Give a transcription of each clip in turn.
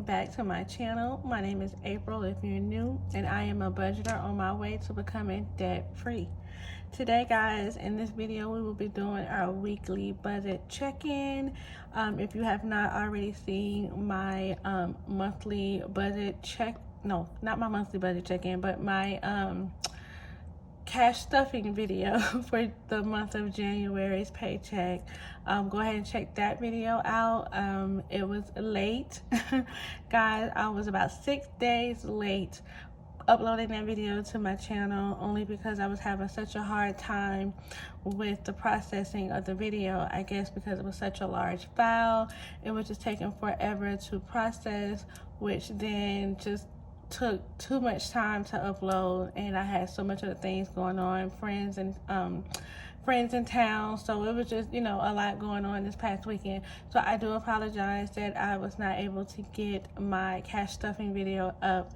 back to my channel. My name is April if you're new, and I am a budgeter on my way to becoming debt-free. Today, guys, in this video, we will be doing our weekly budget check-in. If you have not already seen my monthly budget check, no, not my monthly budget check-in, but my cash stuffing video for the month of January's paycheck, go ahead and check that video out. It was late guys. I was about 6 days late uploading that video to my channel, only because I was having such a hard time with the processing of the video. I guess because it was such a large file, it was just taking forever to process, which then just took too much time to upload, and I had so much other things going on, friends in town, so it was just, you know, a lot going on this past weekend. So I do apologize that I was not able to get my cash stuffing video up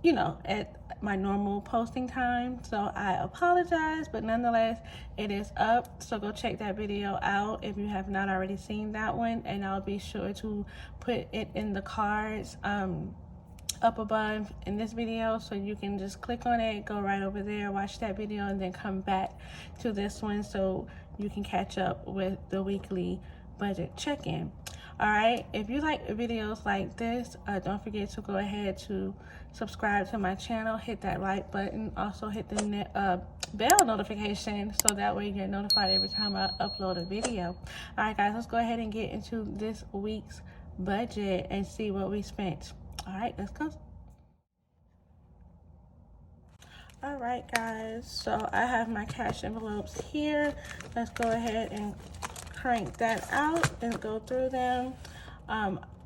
you know, at my normal posting time. So I apologize, but nonetheless, it is up. So go check that video out if you have not already seen that one, and I'll be sure to put it in the cards up above in this video, so you can just click on it, go right over there, watch that video, and then come back to this one so you can catch up with the weekly budget check-in. All right, if you like videos like this, don't forget to go ahead to subscribe to my channel, hit that like button, also hit the bell notification so that way you're notified every time I upload a video. All right, guys, let's go ahead and get into this week's budget and see what we spent. All right, let's go. All right, guys, so I have my cash envelopes here. Let's go ahead and crank that out and go through them.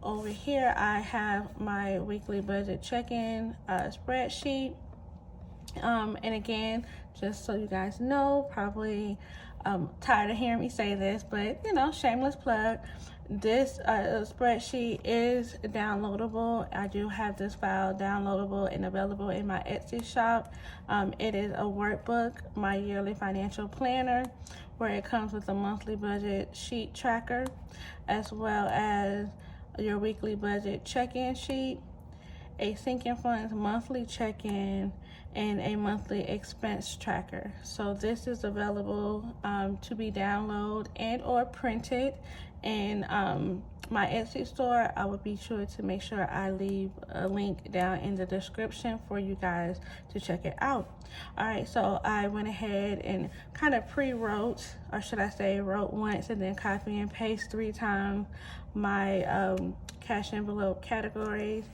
Over here, I have my weekly budget check-in spreadsheet. And again, just so you guys know, probably tired of hearing me say this, but you know, shameless plug. This spreadsheet is downloadable. I do have this file downloadable and available in my Etsy shop. It is a workbook, my yearly financial planner, where it comes with a monthly budget sheet tracker, as well as your weekly budget check-in sheet, a sinking funds monthly check-in, and a monthly expense tracker. So this is available to be downloaded and or printed. And my Etsy store, I would be sure to make sure I leave a link down in the description for you guys to check it out. All right, so I went ahead and kind of pre-wrote, or should I say wrote once and then copy and paste 3 times my cash envelope categories.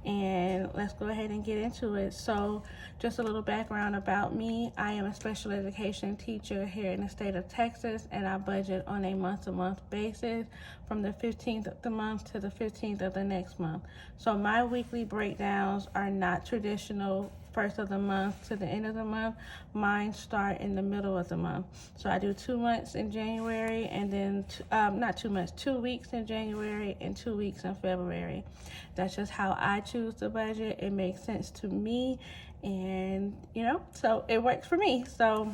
And let's go ahead and get into it. So just a little background about me. I am a special education teacher here in the state of Texas, and I budget on a month-to-month basis from the 15th of the month to the 15th of the next month. So my weekly breakdowns are not traditional first of the month to the end of the month. Mine start in the middle of the month. So I do 2 months in January, and then not 2 months, 2 weeks in January and 2 weeks in February. That's just how I choose to budget. It makes sense to me, and you know, so it works for me. So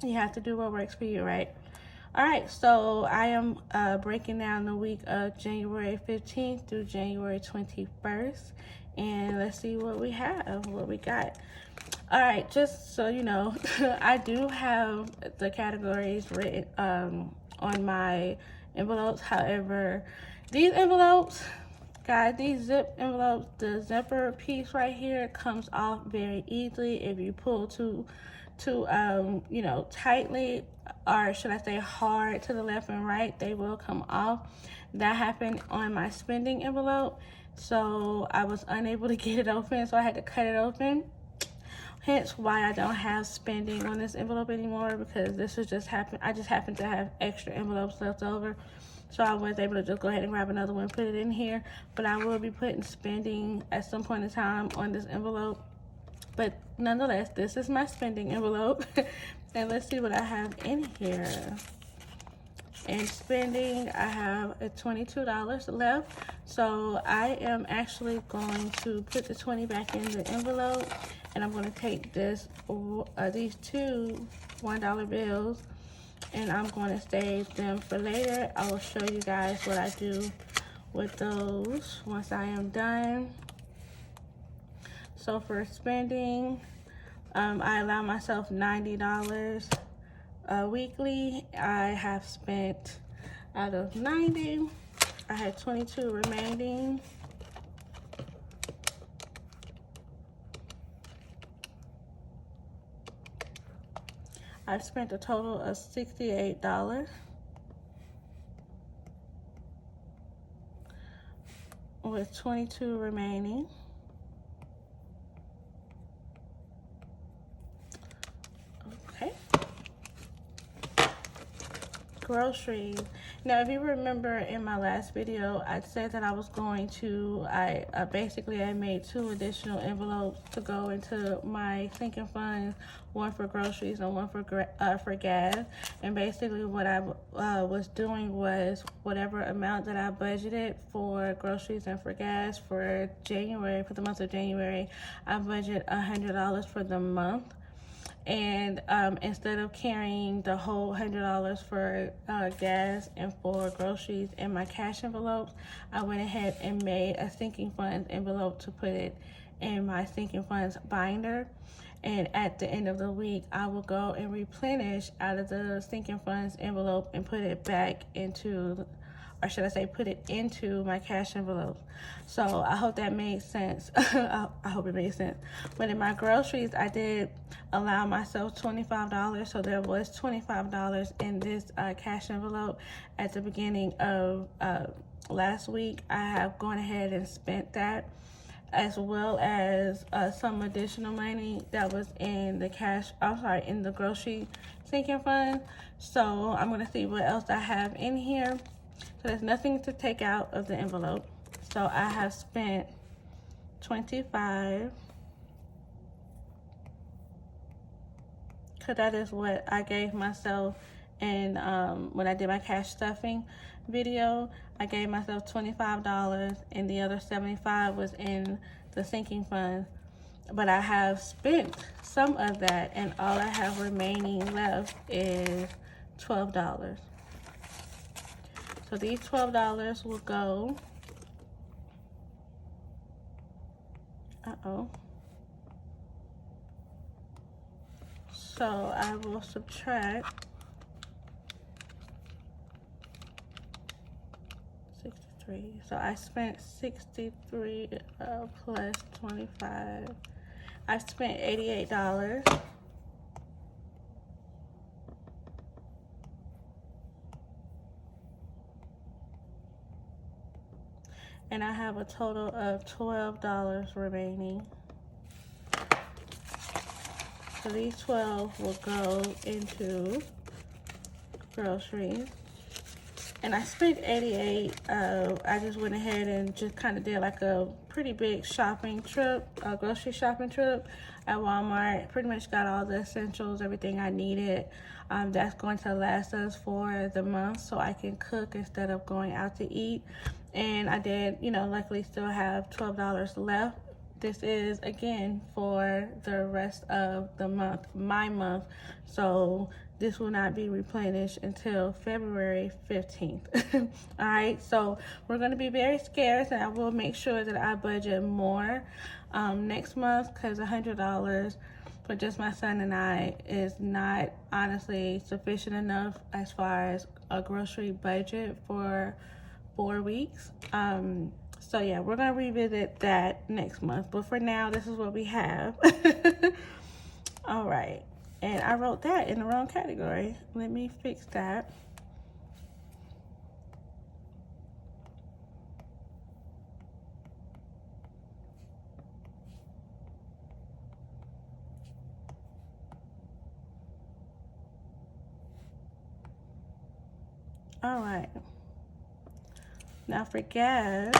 you have to do what works for you, right? All right, so I am breaking down the week of January 15th through January 21st. And let's see what we have, what we got. All right, just so you know, I do have the categories written on my envelopes. However, these envelopes, guys, these zip envelopes, the zipper piece right here comes off very easily if you pull too you know, tightly, or should I say hard to the left and right, they will come off. That happened on my spending envelope, so I was unable to get it open, so I had to cut it open. Hence why I don't have spending on this envelope anymore, because this has just happened. I just happened to have extra envelopes left over, so I was able to just go ahead and grab another one and put it in here. But I will be putting spending at some point in time on this envelope. But nonetheless, this is my spending envelope. And let's see what I have in here. In spending, I have a $22 left. So I am actually going to put the 20 back in the envelope, and I'm going to take these 2 $1 bills, and I'm going to save them for later. I will show you guys what I do with those once I am done. So for spending, I allow myself $90 weekly. I have spent, out of 90, I had 22 remaining. I've spent a total of $68 with 22 remaining. Okay. Groceries. Now, if you remember in my last video, I said that I was going to, I made 2 additional envelopes to go into my sinking funds, one for groceries and one for gas. And basically what I was doing was whatever amount that I budgeted for groceries and for gas for January, for the month of January, I budgeted $100 for the month. And instead of carrying the whole $100 for gas and for groceries in my cash envelopes, I went ahead and made a sinking funds envelope to put it in my sinking funds binder. And at the end of the week, I will go and replenish out of the sinking funds envelope and put it back into, or should I say, put it into my cash envelope. So I hope that made sense. I hope it made sense. But in my groceries, I did allow myself $25. So there was $25 in this cash envelope at the beginning of last week. I have gone ahead and spent that, as well as some additional money that was in the in the grocery sinking fund. So I'm gonna see what else I have in here. So there's nothing to take out of the envelope. So I have spent $25, because that is what I gave myself. And when I did my cash stuffing video, I gave myself $25 and the other $75 was in the sinking fund. But I have spent some of that, and all I have remaining left is $12. So these $12 will go, so I will subtract 63. So I spent 63 plus 25. I spent $88. And I have a total of $12 remaining. So these 12 will go into groceries. And I spent 88. I just went ahead and just kind of did like a pretty big shopping trip, a grocery shopping trip at Walmart. Pretty much got all the essentials, everything I needed. That's going to last us for the month, so I can cook instead of going out to eat. And I did, luckily still have $12 left. This is, again, for the rest of the month, my month. So this will not be replenished until February 15th. All right, so we're going to be very scarce, and I will make sure that I budget more next month, because $100 for just my son and I is not honestly sufficient enough as far as a grocery budget for 4 weeks. So yeah, we're gonna revisit that next month, but for now, this is what we have. All right, and I wrote that in the wrong category. Let me fix that. All right. Now for gas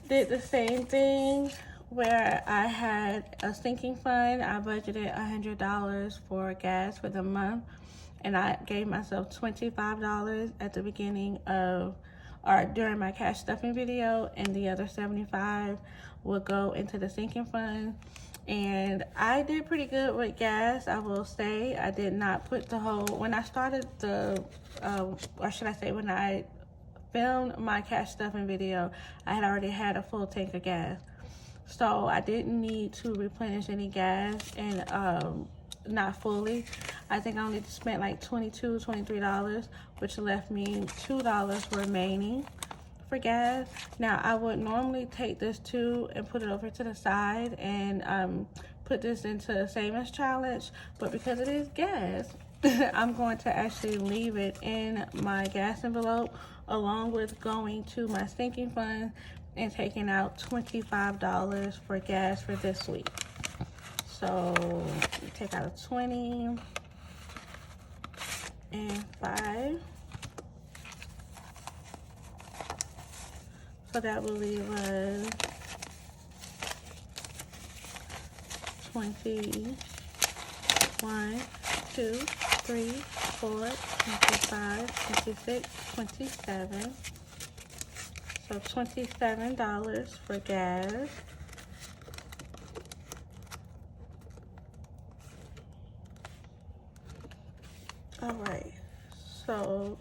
did the same thing, where I had a sinking fund. I budgeted $100 for gas for the month, and I gave myself $25 at the beginning of, or during my cash stuffing video, and the other $75 would go into the sinking fund. And I did pretty good with gas, I will say. I did not put the whole, when I started the, or should I say when I filmed my cash stuffing video, I had already had a full tank of gas. So I didn't need to replenish any gas, and not fully. I think I only spent like $22, $23, which left me $2 remaining for gas. Now I would normally take this too and put it over to the side and put this into a savings challenge, but because it is gas, I'm going to actually leave it in my gas envelope along with going to my sinking fund and taking out $25 for gas for this week. So take out a 20 and 5. So that will leave us 21, 2, 3, 4, 25, 26, 27. So $27 for gas. All right, so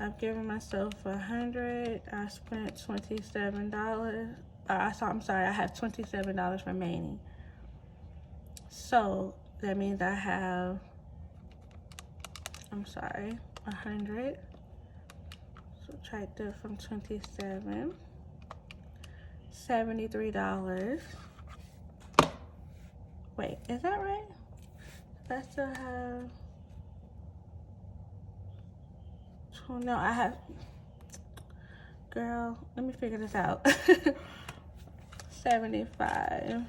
I've given myself 100. I spent $27. I'm sorry, I have $27 remaining. So that means I have, 100. Subtract that from 27. $73. Wait, is that right? I still have, oh no, I have, girl, let me figure this out. 75.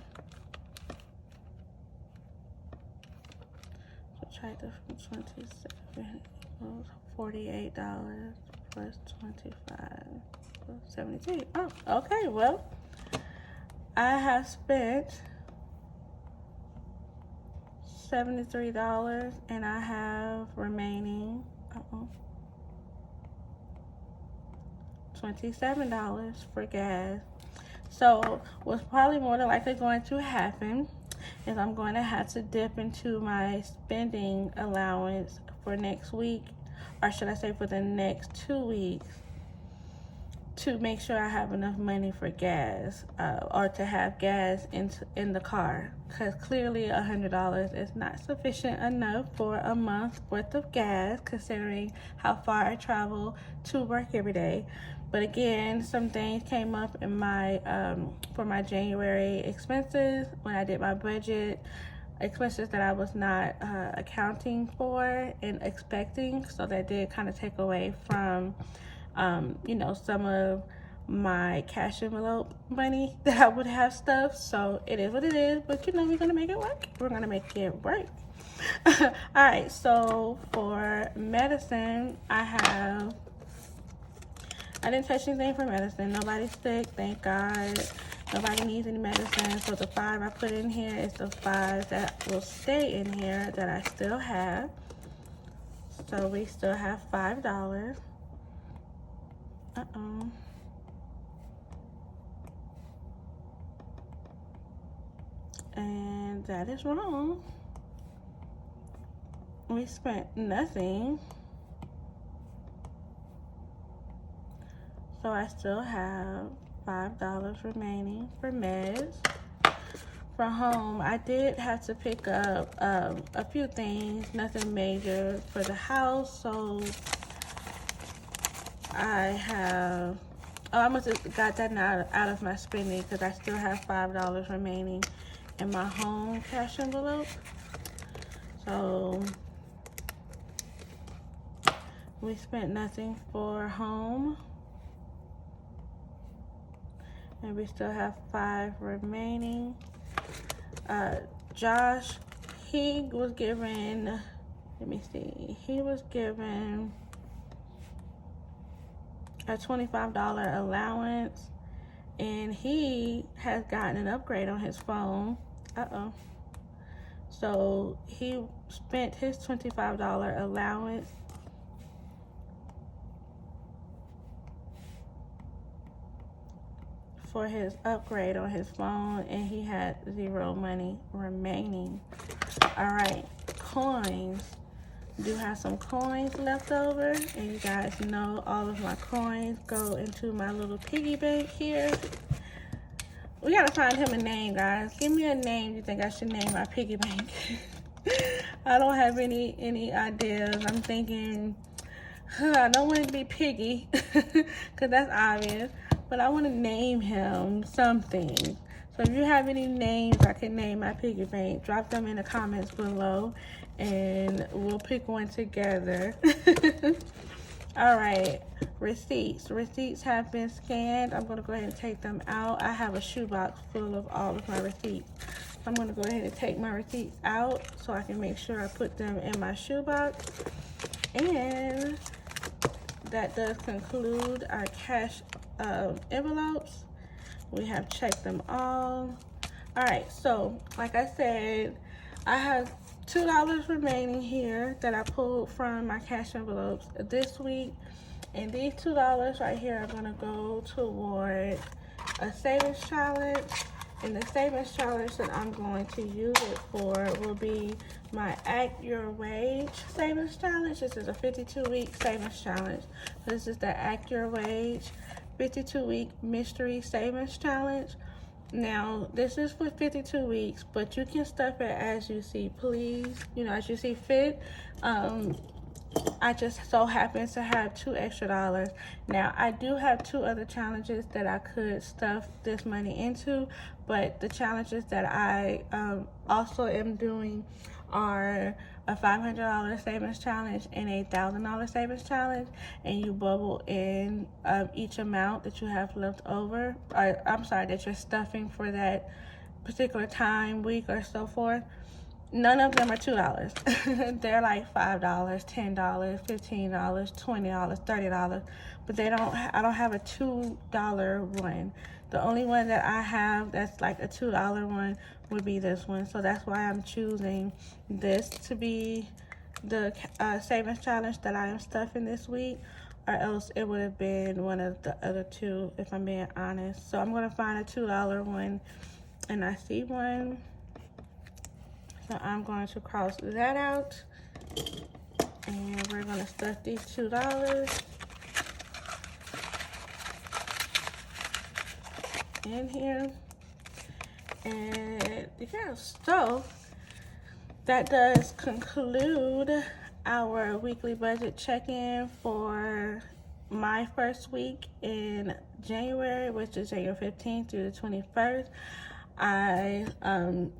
Subtract that from 27 equals $48 plus 25 plus 72. Oh, okay, well, I have spent $73 and I have remaining $27 for gas. So what's probably more than likely going to happen is I'm going to have to dip into my spending allowance for next week, or should I say for the next 2 weeks, to make sure I have enough money for gas, or to have gas in the car, because clearly $100 is not sufficient enough for a month worth of gas, considering how far I travel to work every day. But again, some things came up in my for my January expenses when I did my budget, expenses that I was not accounting for and expecting, so that did kind of take away from some of my cash envelope money that I would have stuff. So it is what it is, but we're gonna make it work. We're gonna make it work. All right, so for medicine, I didn't touch anything for medicine. Nobody's sick, thank God. Nobody needs any medicine. So the 5 I put in here is the 5 that will stay in here that I still have. So we still have $5. And that is wrong. We spent nothing. So I still have $5 remaining for meds. For home, I did have to pick up a few things, nothing major for the house. So I must have got that out of my spending, because I still have $5 remaining in my home cash envelope. So we spent nothing for home, and we still have 5 remaining. Josh, he was given, let me see, he was given a $25 allowance, and he has gotten an upgrade on his phone. So he spent his $25 allowance for his upgrade on his phone, and he had 0 money remaining. All right, coins. Do have some coins left over, and you guys know all of my coins go into my little piggy bank here. We gotta find him a name, guys. Give me a name you think I should name my piggy bank. I don't have any ideas. I'm thinking, I don't want it to be Piggy, because that's obvious, but I want to name him something. So if you have any names I can name my piggy bank, drop them in the comments below, and we'll pick one together. All right, receipts. Receipts have been scanned. I'm going to go ahead and take them out. I have a shoebox full of all of my receipts. So I'm going to go ahead and take my receipts out so I can make sure I put them in my shoebox. And that does conclude our cash envelopes. We have checked them all. All right, so like I said, I have $2 remaining here that I pulled from my cash envelopes this week. And these $2 right here are gonna go toward a savings challenge. And the savings challenge that I'm going to use it for will be my Act Your Wage savings challenge. This is a 52-week savings challenge. This is the Act Your Wage 52-week mystery savings challenge. Now, this is for 52 weeks, but you can stuff it as you see please, as you see fit. I just so happen to have $2 extra. Now, I do have 2 other challenges that I could stuff this money into, but the challenges that I also am doing are a $500 savings challenge and a $1,000 savings challenge, and you bubble in each amount that you have left over, or I'm sorry, that you're stuffing for that particular time, week, or so forth. None of them are $2. They're like $5, $10, $15, $20, $30, but I don't have a $2 one. The only one that I have that's like a $2 one would be this one. So that's why I'm choosing this to be the savings challenge that I am stuffing this week, or else it would have been one of the other 2, if I'm being honest. So I'm gonna find a $2 one, and I see one. So I'm going to cross that out, and we're going to stuff these $2 in here. And yeah, so that does conclude our weekly budget check-in for my first week in January, which is January 15th through the 21st. I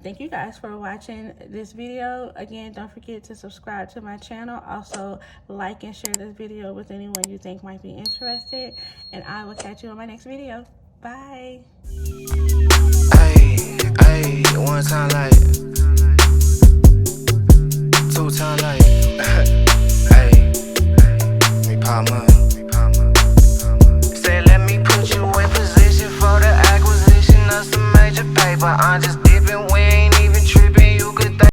thank you guys for watching this video. Again, don't forget to subscribe to my channel. Also, like and share this video with anyone you think might be interested. And I will catch you on my next video. Bye. Ay, one time like, 2 time like